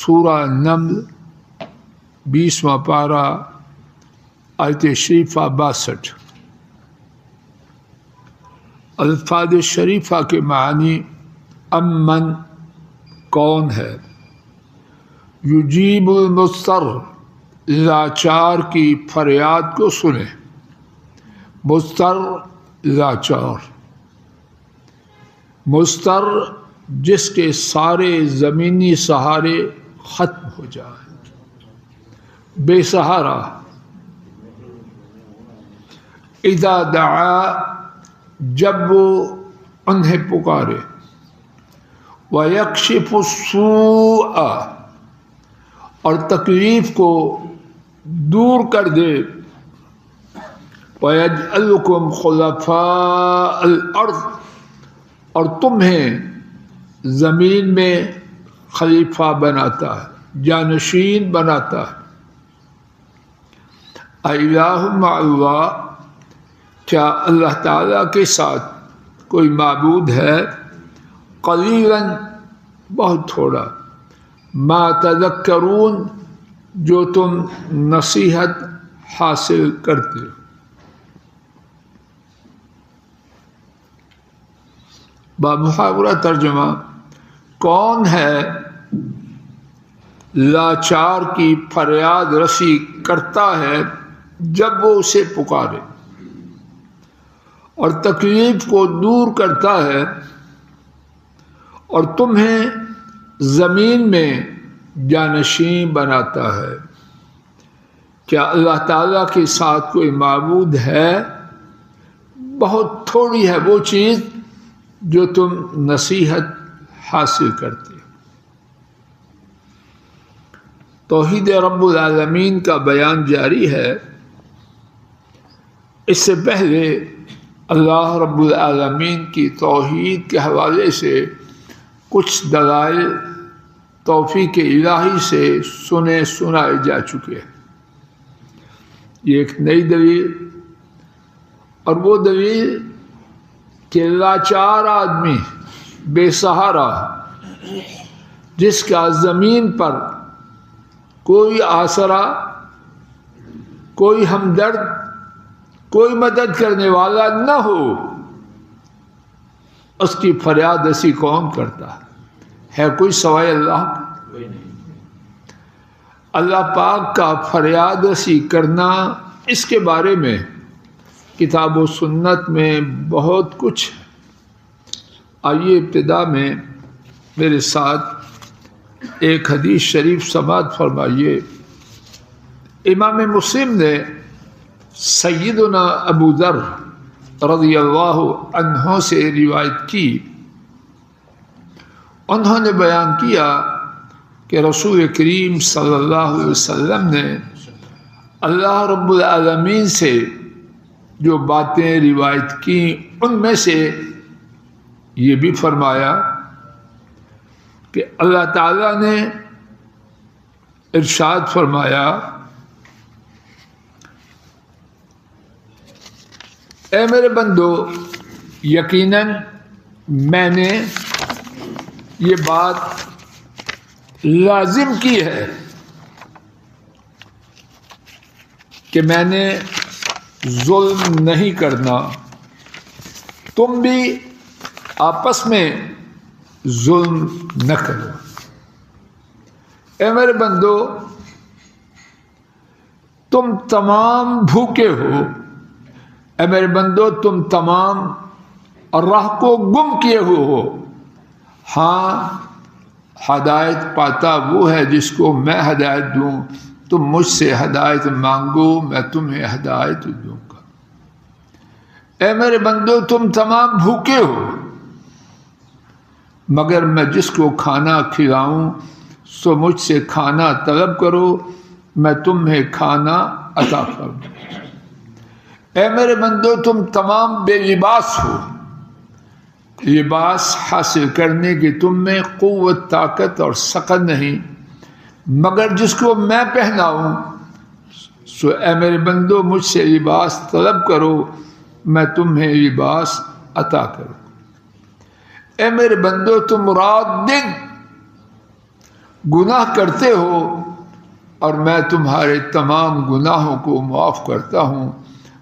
سورہ نمل 20واں پارہ آیت شریفہ 62۔ الفاظ شریفہ کے معنی امن کون ہے، یجیب المضطر لاچار کی فریاد کو سنے، مضطر لاچار، مضطر جس کے سارے زمینی سہارے ختم ہو جائیں، بے سہارا، اذا دعا جب وہ انہیں پکارے، وَيَكْشِفُ السُّوءَ اور تکلیف کو دور کر دے، وَيَجْعَلُكُمْ خُلَفَاءَ الْأَرْضِ اور تمہیں زمین میں خلیفہ بناتا ہے، جانشین بناتا ہے۔ اِلٰہٌ مع اللہ کیا اللہ تعالیٰ کے ساتھ کوئی معبود ہے؟ قلیلاً بہت تھوڑا، ما تذکرون جو تم نصیحت حاصل کرتے ہو۔ بامحاورہ ترجمہ، کون ہے لاچار کی فریاد رسی کرتا ہے جب وہ اسے پکارے، اور تکلیف کو دور کرتا ہے، اور تمہیں زمین میں جانشین بناتا ہے۔ کیا اللہ تعالیٰ کے ساتھ کوئی معبود ہے؟ بہت تھوڑی ہے وہ چیز جو تم نصیحت حاصل کرتے ہو۔ توحید رب العالمین کا بیان جاری ہے۔ اس سے پہلے اللہ رب العالمین کی توحید کے حوالے سے کچھ دلائل توفیق الہی سے سنائے جا چکے ہیں۔ یہ ایک نئی دلیل، اور وہ دلیل کہ لاچار آدمی، بے سہارا، جس کا زمین پر کوئی آسرا، کوئی ہمدرد، کوئی مدد کرنے والا نہ ہو، اس کی فریاد رسی کون کرتا ہے کوئی سوائے اللہ؟ اللہ پاک کا فریاد رسی کرنا، اس کے بارے میں کتاب و سنت میں بہت کچھ ہے۔ آئیے ابتدا میں میرے ساتھ ایک حدیث شریف سماعت فرمائیے۔ امام مسلم نے سیدنا ابو ذر رضی اللہ عنہ سے روایت کی، انہوں نے بیان کیا کہ رسول کریم صلی اللہ علیہ وسلم نے اللہ رب العالمین سے جو باتیں روایت کی، ان میں سے یہ بھی فرمایا کہ اللہ تعالیٰ نے ارشاد فرمایا، اے میرے بندو، یقیناً میں نے یہ بات لازم کی ہے کہ میں نے ظلم نہیں کرنا، تم بھی آپس میں ظلم نہ کرو۔ اے میرے بندو، تم تمام بھوکے ہو، اے میرے بندو تم تمام راہ کو گم کیے ہوئے ہو، ہاں ہدایت پاتا وہ ہے جس کو میں ہدایت دوں، تم مجھ سے ہدایت مانگو میں تمہیں ہدایت دوں گا۔ اے میرے بندو تم تمام بھوکے ہو، مگر میں جس کو کھانا کھلاؤں سو مجھ سے کھانا طلب کرو، میں تمہیں کھانا عطا فرماؤں۔ اے میرے بندو تم تمام بے لباس ہو، لباس حاصل کرنے کی تم میں قوت، طاقت اور سخت نہیں، مگر جس کو میں پہناؤں سو اے میرے بندو مجھ سے لباس طلب کرو، میں تمہیں لباس عطا کروں۔ اے میرے بندو تم رات دن گناہ کرتے ہو اور میں تمہارے تمام گناہوں کو معاف کرتا ہوں،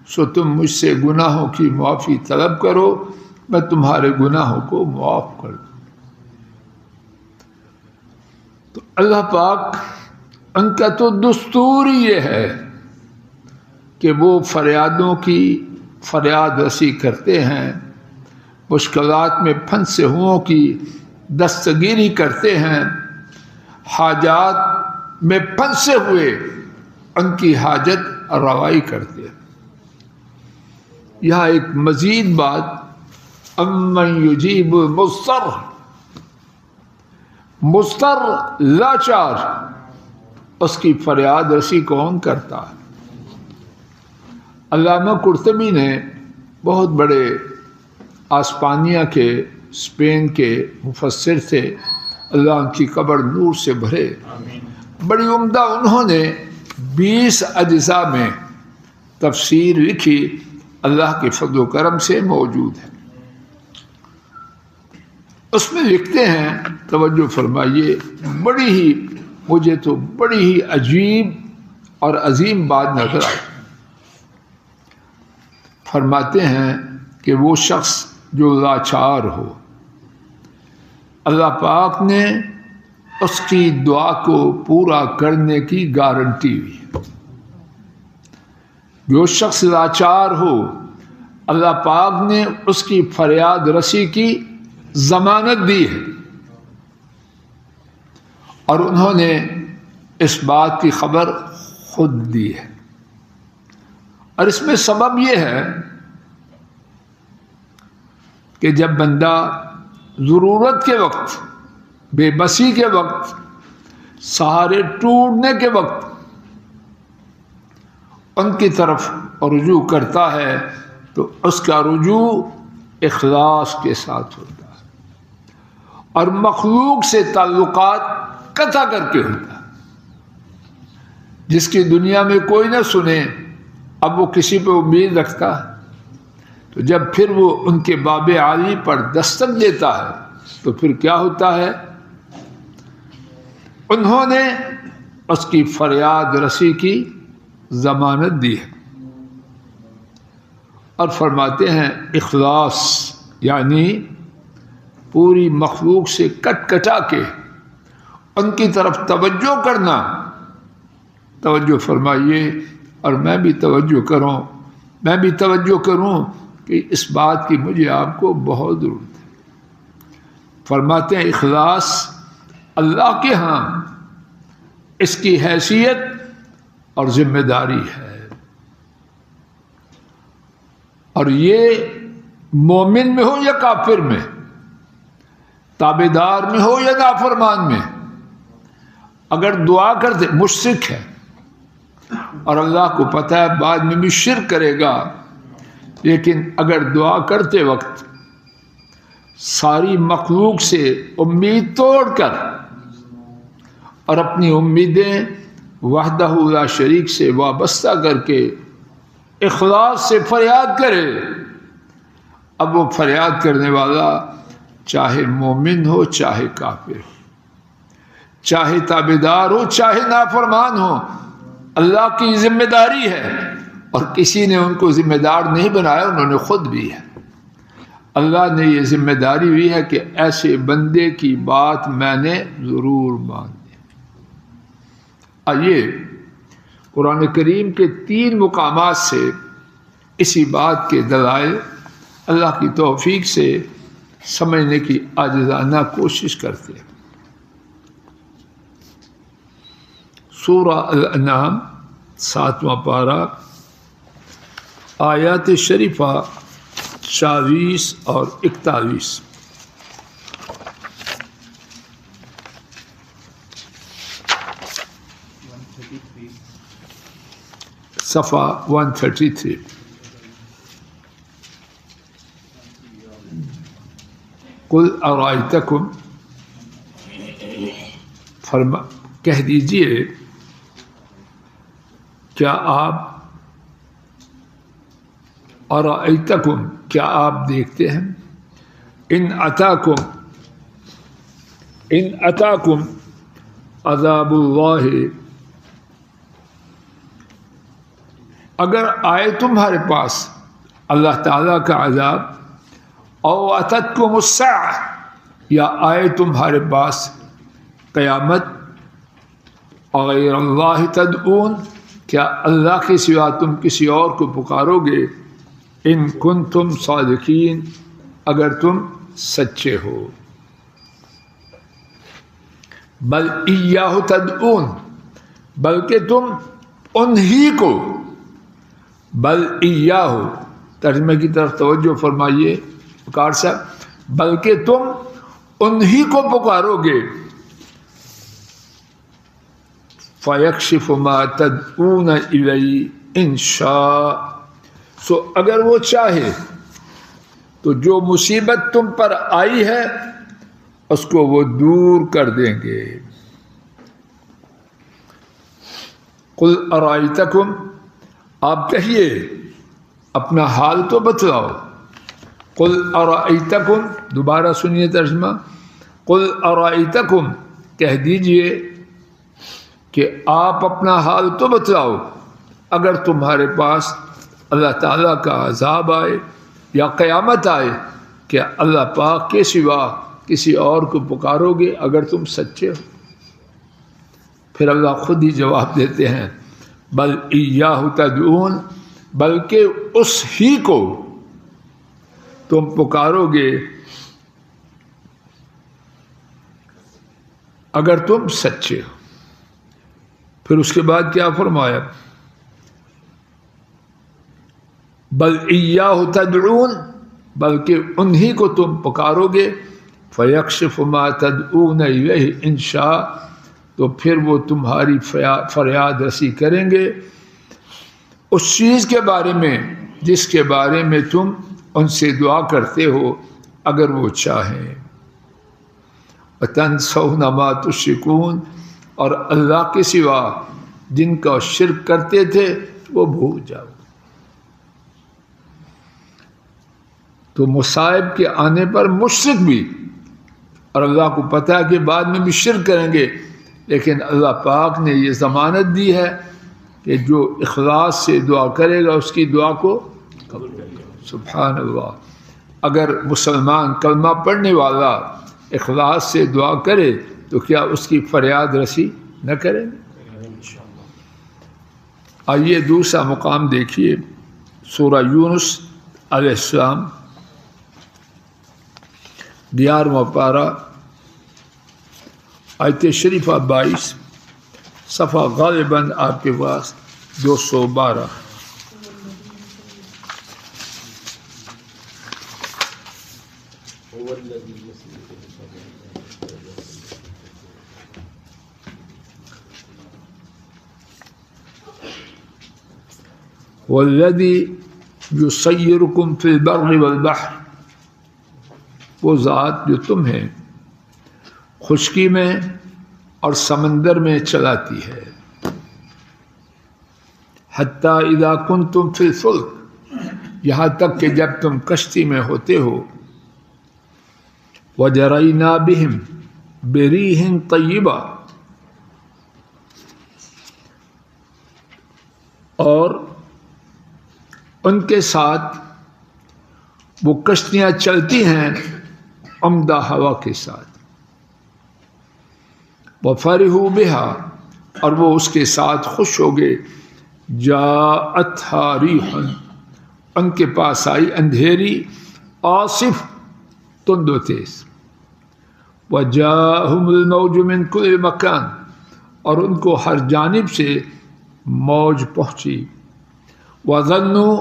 سو تم مجھ سے گناہوں کی معافی طلب کرو، میں تمہارے گناہوں کو معاف کر دوں۔ تو اللہ پاک ان کا تو دستور ہی یہ ہے کہ وہ فریادوں کی فریاد رسی کرتے ہیں، مشکلات میں پھنسے ہوں کی دستگیری کرتے ہیں، حاجات میں پھنسے ہوئے ان کی حاجت روائی کرتے ہیں۔ یہاں ایک مزید بات، امن یجیب مضطر لاچار، اس کی فریاد رسی کون کرتا ہے؟ علامہ قرطبی نے، بہت بڑے آسپانیہ کے، اسپین کے مفسر تھے، اللہ ان کی قبر نور سے بھرے، بڑی عمدہ انہوں نے 20 اجزاء میں تفسیر لکھی، اللہ کے فضل و کرم سے موجود ہے۔ اس میں لکھتے ہیں، توجہ فرمائیے، مجھے تو بڑی ہی عجیب اور عظیم بات نظر آئی۔ فرماتے ہیں کہ وہ شخص جو لاچار ہو، اللہ پاک نے اس کی دعا کو پورا کرنے کی گارنٹی ہوئی ہے۔ جو شخص لاچار ہو، اللہ پاک نے اس کی فریاد رسی کی ضمانت دی ہے، اور انہوں نے اس بات کی خبر خود دی ہے۔ اور اس میں سبب یہ ہے کہ جب بندہ ضرورت کے وقت، بے بسی کے وقت، سہارے ٹوٹنے کے وقت ان کی طرف رجوع کرتا ہے تو اس کا رجوع اخلاص کے ساتھ ہوتا ہے، اور مخلوق سے تعلقات قطع کر کے ہوتا ہے۔ جس کی دنیا میں کوئی نہ سنے، اب وہ کسی پہ امید رکھتا ہے، تو جب پھر وہ ان کے باب عالی پر دستک دیتا ہے تو پھر کیا ہوتا ہے؟ انہوں نے اس کی فریاد رسی کی ضمانت دی ہے، اور فرماتے ہیں اخلاص یعنی پوری مخلوق سے کٹ کٹا کے ان کی طرف توجہ کرنا۔ توجہ فرمائیے، اور میں بھی توجہ کروں کہ اس بات کی مجھے آپ کو بہت ضرورت ہے۔ فرماتے ہیں اخلاص اللہ کے ہاں اس کی حیثیت اور ذمہ داری ہے، اور یہ مومن میں ہو یا کافر میں، تابعدار میں ہو یا نافرمان میں، اگر دعا کرتے، مشرک ہے اور اللہ کو پتہ ہے بعد میں بھی شرک کرے گا، لیکن اگر دعا کرتے وقت ساری مخلوق سے امید توڑ کر اور اپنی امیدیں وحدہ لا شریک سے وابستہ کر کے اخلاص سے فریاد کرے، اب وہ فریاد کرنے والا چاہے مومن ہو چاہے کافر ہو، چاہے تابعدار ہو چاہے نافرمان ہو، اللہ کی ذمہ داری ہے، اور کسی نے ان کو ذمہ دار نہیں بنایا، انہوں نے خود بھی ہے۔ اللہ نے یہ ذمہ داری بھی ہے کہ ایسے بندے کی بات میں نے ضرور مانی۔ آئیے قرآن کریم کے 3 مقامات سے اسی بات کے دلائل اللہ کی توفیق سے سمجھنے کی عاجزانہ کوشش کرتے ہیں۔ سورہ الانعام 7واں پارہ، آیات شریفہ 24 اور 41۔ صفحہ 133۔ قل ارائیتکم، کہہ دیجئے کیا آپ، ارائیتکم کیا آپ دیکھتے ہیں، ان اتاکم عذاب اللہ، اگر آئے تمہارے پاس اللہ تعالیٰ کا عذاب، او اتتکم الساعہ، یا آئے تمہارے پاس قیامت، غیر اللہ تدعون، کیا اللہ کے سوا تم کسی اور کو پکارو گے، ان کنتم صادقین، اگر تم سچے ہو، بل ایاہ تدعون، بلکہ تم انہی کو، بل ایاہ، ترجمے کی طرف توجہ فرمائیے وقار صاحب، بلکہ تم انہی کو پکارو گے، فَيَكْشِفُ مَا تَدْعُونَ إِلَيْهِ إِن شَاءَ، سو اگر وہ چاہے تو جو مصیبت تم پر آئی ہے اس کو وہ دور کر دیں گے۔ قُلْ أَرَأَيْتَكُمْ، آپ کہیے اپنا حال تو بتلاؤ، قُلْ أَرَأَيْتَكُمْ، دوبارہ سنیے ترجمہ، قُلْ أَرَأَيْتَكُمْ، کہہ دیجئے کہ آپ اپنا حال تو بتلاؤ، اگر تمہارے پاس اللہ تعالیٰ کا عذاب آئے یا قیامت آئے، کیا اللہ پاک کے سوا کسی اور کو پکارو گے اگر تم سچے ہو؟ پھر اللہ خود ہی جواب دیتے ہیں، بل ایاہ تدعون، بلکہ اس ہی کو تم پکارو گے اگر تم سچے ہو۔ پھر اس کے بعد کیا فرمایا، بل ایاہ تدعون، بلکہ انہی کو تم پکارو گے، فیکشف ما تدعون الیہ ان شاء، تو پھر وہ تمہاری فریاد رسی کریں گے اس چیز کے بارے میں جس کے بارے میں تم ان سے دعا کرتے ہو اگر وہ چاہیں۔ وَتَنْسَوْنَ مَا تُشْرِكُونَ، اور اللہ کے سوا جن کا شرک کرتے تھے وہ بھول جاؤ۔ تو مصائب کے آنے پر مشرک بھی، اور اللہ کو پتہ ہے کہ بعد میں بھی شرک کریں گے، لیکن اللہ پاک نے یہ ضمانت دی ہے کہ جو اخلاص سے دعا کرے گا اس کی دعا کو قبول کرے گا۔ سبحان اللہ، اگر مسلمان کلمہ پڑھنے والا اخلاص سے دعا کرے تو کیا اس کی فریاد رسی نہ کریں گے؟ آئیے دوسرا مقام دیکھیے، سورہ یونس علیہ السلام 11واں پارہ، آیت شریفہ 22، صفحہ غالباً آپ کے پاس 212۔ والذی یسیرکم فی البر والبحر، وہ ذات جو تمہیں خشکی میں اور سمندر میں چلاتی ہے، حتی اذا کنتم فی الفلک، یہاں تک کہ جب تم کشتی میں ہوتے ہو، وجرینا بہم بریح طیبہ، اور ان کے ساتھ وہ کشتیاں چلتی ہیں عمدہ ہوا کے ساتھ، وفرحوا بها، اور وہ اس کے ساتھ خوش ہو گئے، جاءتها ریح، ان کے پاس آئی اندھیری، عاصف، تند و تیز، وجاءهم الموج من كل مکان، اور ان کو ہر جانب سے موج پہنچی، وظنوا،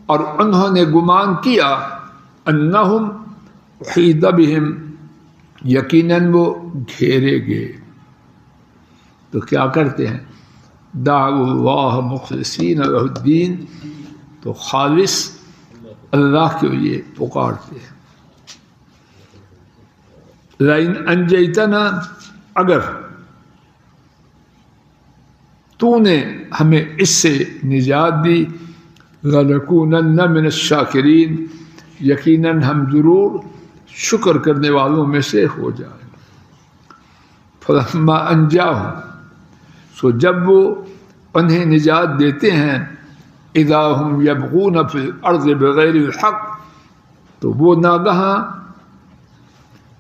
اور انہوں نے گمان کیا، انہم احیط بہم، یقیناً وہ گھیرے گئے، تو کیا کرتے ہیں، دعوا اللہ مخلصین لہ الدین، تو خالص اللہ کے لیے پکارتے ہیں۔ لئن انجیتنا، اگر تو نے ہمیں اس سے نجات دی، لَنَكُونَنَّ مِنَ الشَّاكِرِينَ، یقیناً ہم ضرور شکر کرنے والوں میں سے ہو جائیں۔ فلما انجاہم، سو جب وہ انہیں نجات دیتے ہیں، اذا ہم یبغون فی الارض بغیر الحق، تو وہ ناگہاں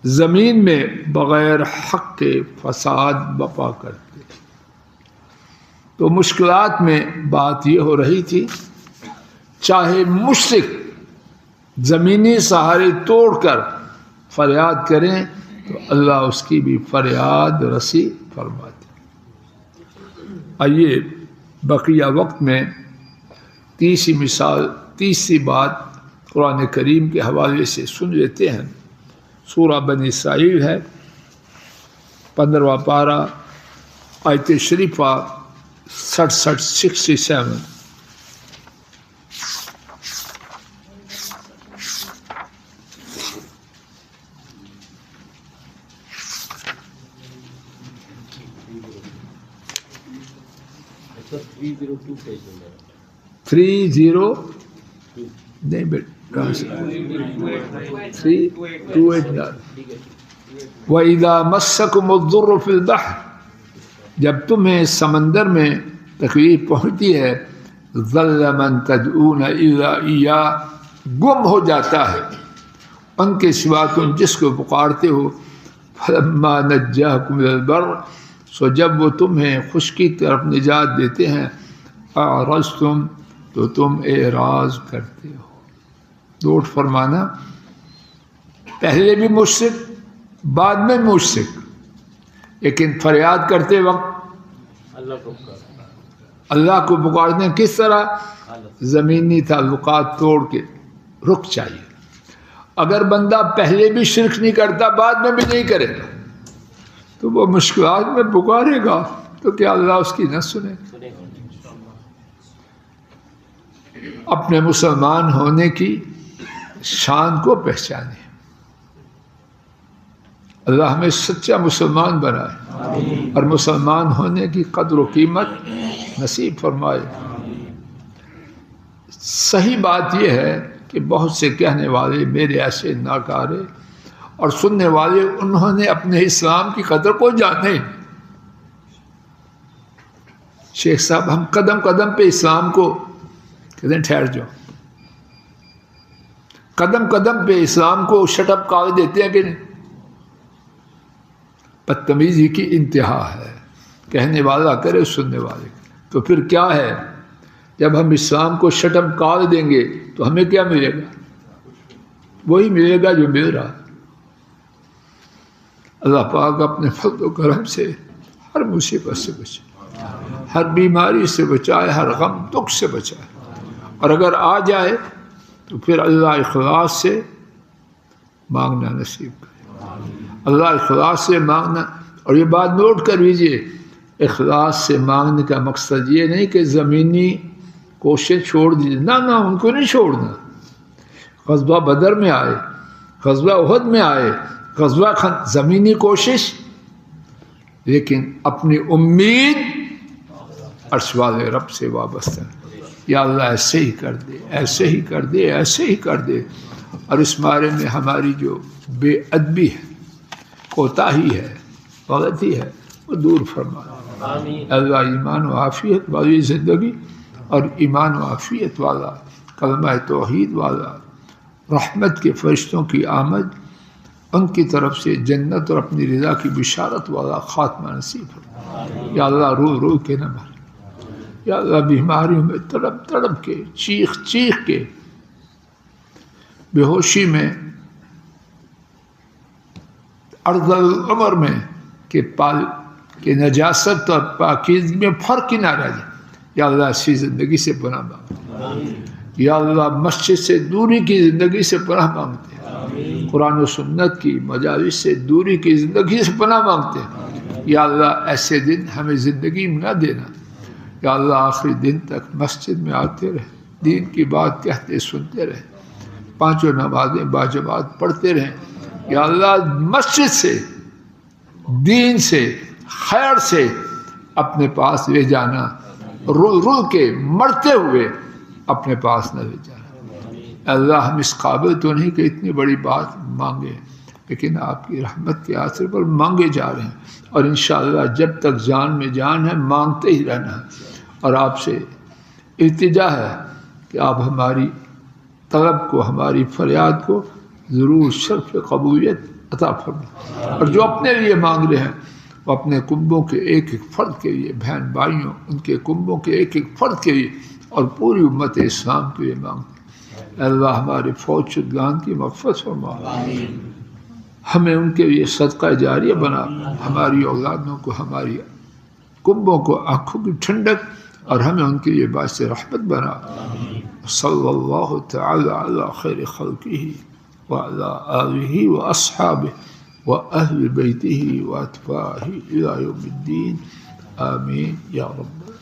زمین میں بغیر حق کے فساد بپا کرتے۔ تو مشکلات میں بات یہ ہو رہی تھی، چاہے مشرک زمینی سہارے توڑ کر فریاد کریں تو اللہ اس کی بھی فریاد رسی فرماتے۔ آئیے بقیہ وقت میں تیسری بات قرآن کریم کے حوالے سے سن لیتے ہیں۔ سورہ بنی اسرائیل ہے، 15واں پارہ، آیت شریفہ 67۔ نہیں بیٹا، 3:2 وَإِذَا مَسَّكُمُ الضُّرُّ فِي الْبَحْرِ، جب تمہیں سمندر میں تکلیف پہنچتی ہے، ظَلَّ مَن تَدْعُونَ إِلَّا إِيَّاهُ، گم ہو جاتا ہے ان کے سوا تم جس کو پکارتے ہو، فَلَمَّا نَجَّاكُمْ إِلَى الْبَرِّ، سو جب وہ تمہیں خشکی طرف نجات دیتے ہیں، اعرضتم، تو تم اعراض کرتے ہو۔ نوٹ فرمانا، پہلے بھی مشرک، بعد میں مشرک، لیکن فریاد کرتے وقت اللہ کو پکارتے ہیں۔ کس طرح؟ زمینی تعلقات توڑ کے رک چاہیے۔ اگر بندہ پہلے بھی شرک نہیں کرتا، بعد میں بھی نہیں کرے گا، تو وہ مشکلات میں پکارے گا تو کیا اللہ اس کی نہ سنے؟ اپنے مسلمان ہونے کی شان کو پہچانے، اللہ ہمیں سچا مسلمان بنائے اور مسلمان ہونے کی قدر و قیمت نصیب فرمائے۔ صحیح بات یہ ہے کہ بہت سے کہنے والے میرے ایسے ناکارے اور سننے والے، انہوں نے اپنے اسلام کی قدر کو جانے۔ شیخ صاحب، ہم قدم قدم پہ اسلام کو کہتے ہیں ٹھہر جاؤ، قدم قدم پہ اسلام کو شٹ اپ کر دیتے ہیں کہ نہیں؟ بدتمیزی کی انتہا ہے، کہنے والا کرے سننے والے۔ تو پھر کیا ہے؟ جب ہم اسلام کو شٹ اپ کر دیں گے تو ہمیں کیا ملے گا؟ وہی ملے گا جو مل رہا۔ اللہ پاک اپنے فضل و کرم سے ہر مصیبت سے بچائے، ہر بیماری سے بچائے، ہر غم دکھ سے بچائے، اور اگر آ جائے تو پھر اللہ اخلاص سے مانگنا نصیب کرے۔ اللہ اخلاص سے مانگنا، اور یہ بات نوٹ کر لیجیے، اخلاص سے مانگنے کا مقصد یہ نہیں کہ زمینی کوشش چھوڑ دیجیے، نہ ان کو نہیں چھوڑنا۔ غزوہ بدر میں آئے، غزوہ احد میں آئے، غزوہ زمینی کوشش، لیکن اپنی امید عرش والے رب سے وابستہ، یا اللہ ایسے ہی کر دے، ایسے ہی کر دے، ایسے ہی کر دے۔ اور اس بارے میں ہماری جو بے ادبی ہے، کوتاہی ہے، غلطی ہے، وہ دور فرما۔ اللہ ایمان و عافیت والی زندگی اور ایمان و عافیت والا، کلمہ توحید والا، رحمت کے فرشتوں کی آمد، ان کی طرف سے جنت اور اپنی رضا کی بشارت والا خاتمہ نصیب فرما۔ یا اللہ رو رو کے نہ مر، یا اللہ بیماریوں میں تڑپ تڑپ کے، چیخ چیخ کے، بے ہوشی میں، ارذل العمر میں کہ نجاست اور پاکیزگی میں فرق ہی نہ رہ جائے۔ یا اللہ ایسی زندگی سے پناہ مانگتے ہیں، یا اللہ مسجد سے دوری کی زندگی سے پناہ مانگتے ہیں، قرآن و سنت کی مجالس سے دوری کی زندگی سے پناہ مانگتے ہیں۔ یا اللہ ایسے دن ہمیں زندگی میں نہ دینا۔ یا اللہ آخری دن تک مسجد میں آتے رہے، دین کی بات کہتے سنتے رہے، پانچوں نمازیں باجماعت پڑھتے رہیں۔ یا اللہ مسجد سے، دین سے، خیر سے اپنے پاس لے جانا، رول رول کے مرتے ہوئے اپنے پاس نہ لے جانا۔ اللہ ہم اس قابل تو نہیں کہ اتنی بڑی بات مانگے، لیکن آپ کی رحمت کے آسرے پر مانگے جا رہے ہیں، اور انشاءاللہ جب تک جان میں جان ہے مانگتے ہی رہنا ہے، اور آپ سے التجا ہے کہ آپ ہماری طلب کو، ہماری فریاد کو ضرور شرف قبولیت عطا فرمائیں، اور جو اپنے لیے مانگ رہے ہیں وہ اپنے کنبوں کے ایک ایک فرد کے لیے، بہن بھائیوں ان کے کنبوں کے ایک ایک فرد کے لیے اور پوری امت اسلام کے لیے مانگتے ہیں۔ اے اللہ ہمارے فوت شدگان کی مغفرت فرما، ہمیں ان کے لیے صدقہ جاریہ بنا، ہماری اولادوں کو، ہماری کنبوں کو آنکھوں کی ٹھنڈک، اور ہمیں ان کے لیے باعث رحمت بنا۔ صلی اللہ تعالی علی خیر خلقہ وعلی آلہ واصحابہ وأهل بيته وأتباعه إلى يوم الدين آمين يا رب